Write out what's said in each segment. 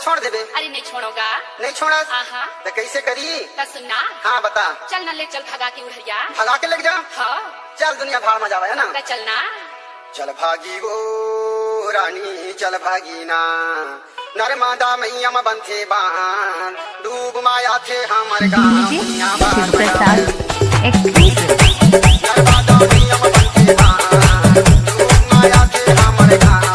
छोड़ देबे। अरे नहीं छोड़ोगा। नहीं छोड़ा? हाँ। तो कैसे करी? तो सुनना। हाँ बता। चल न ले चल भगा के उड़िया। भगा के लग जा। हाँ। चल दुनिया भाड़ में जावा है ना। तो चलना। चल भागी वो रानी चल भागी ना नर्मदा मैया में बंथे बान डूब माया थे हमारे गाँव नर्मदा मैया में बंथे बान डूब माया थे हमारे गाँव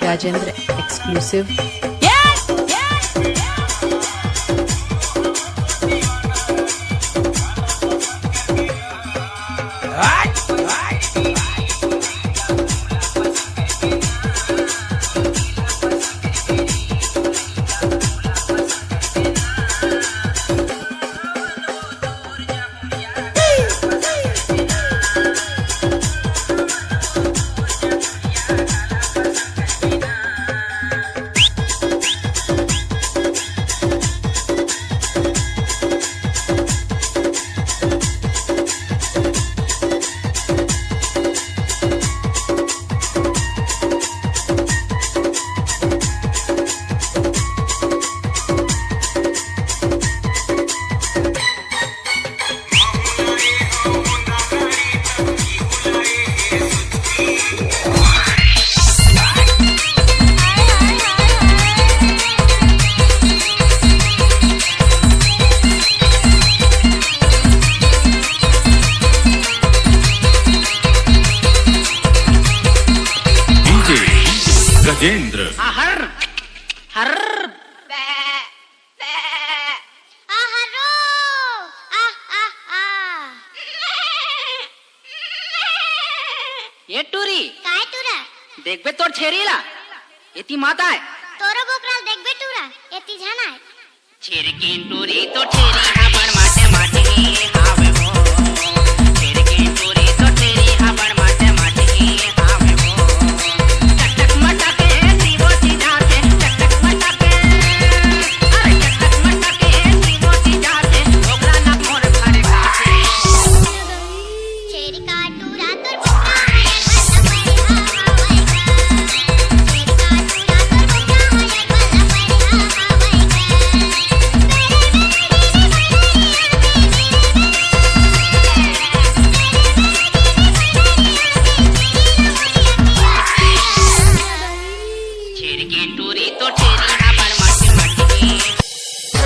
Rajendra exclusive. ये टूरी काय टुरा देख बे तोर छेरीला इति माता है तोरो बोकराल देख बे टुरा एती जाना है छेरकी टूरी तो छेरी हाबड़ माटे माटे हावे हो छेरकी टूरी तो छेरी हाबड़ माटे माटे हावे हो टक मटके जीवो जाते टक मटके अरे टक मटके जीवो जाते ओगला ना मोर घरे खाते चेरी का टुरा तोर बोकरा है बल्ला पर छेरकी टूरी तो छेरी हाबड़ माटे माटे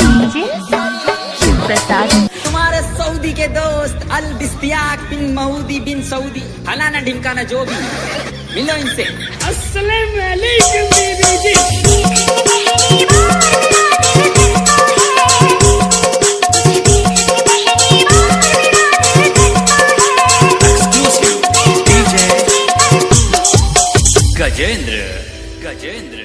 डीजे सुपर तुम्हारे सऊदी के दोस्त अल बिस्तियाक बिन मऊदी बिन सऊदी फलाना ढिमकाना जो भी मिलो इनसे अस्सलाम वालेकुम बेबी जी Gajendra Gajendra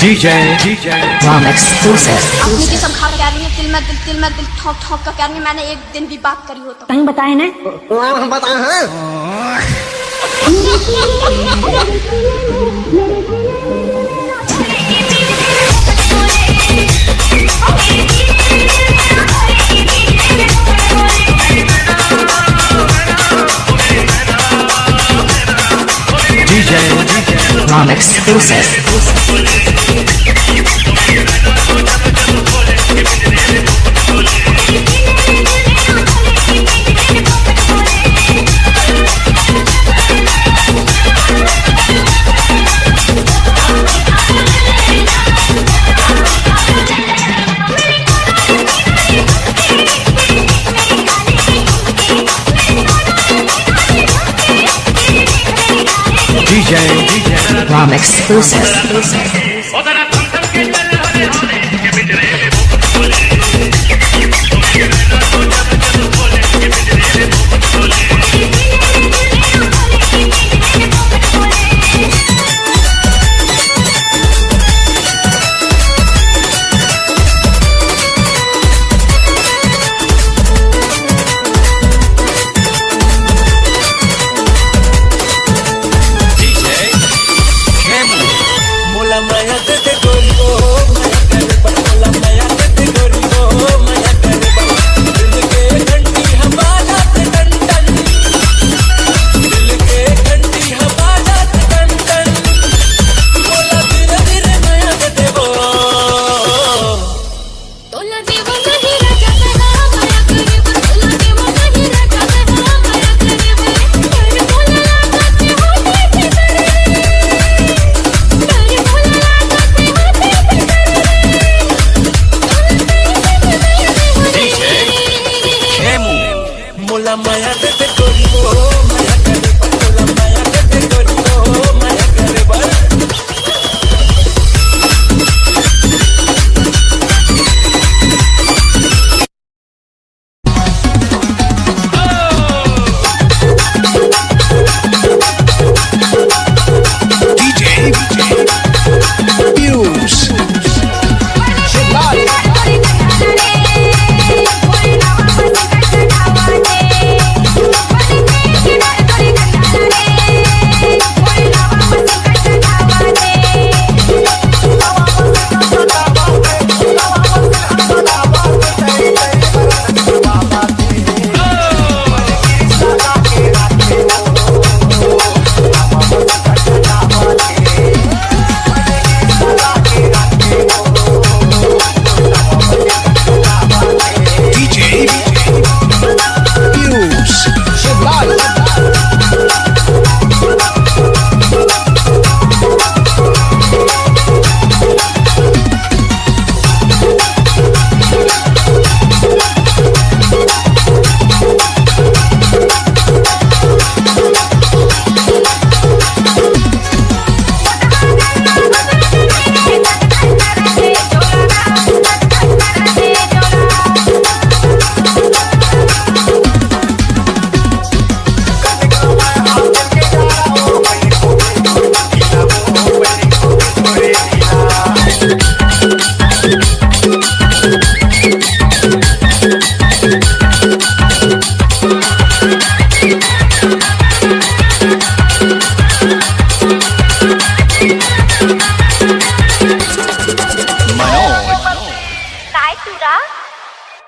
DJ Ram exclusive. अपनी किस्म खा के आ रही है दिल में दिल ठोक ठोक कर करने मैंने एक दिन भी बात करी हो तो कहीं बताए ना बताए हैं Rom exclusive. Rom exclusive.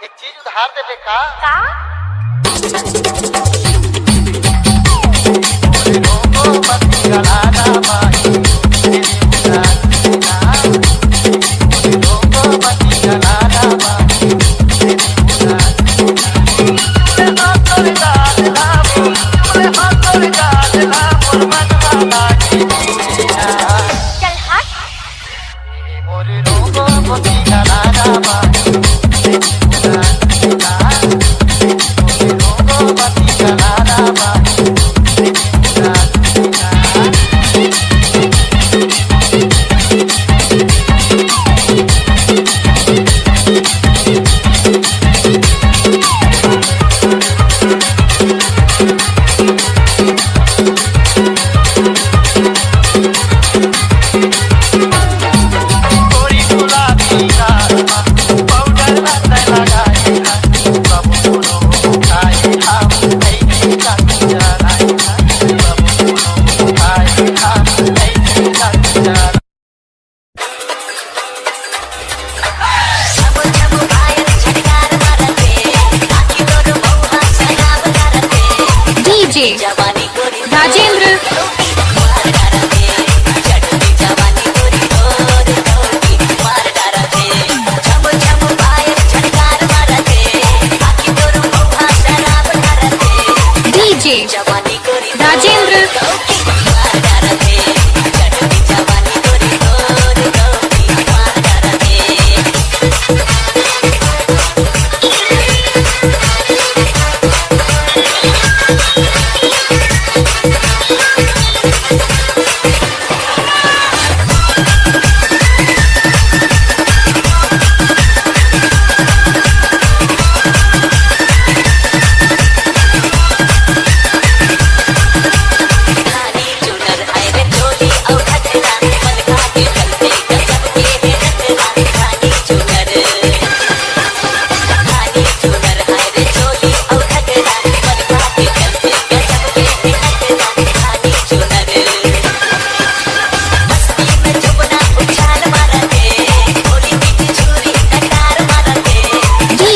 एक चीज उधार देवे का चल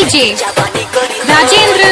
डीजे राजेंद्र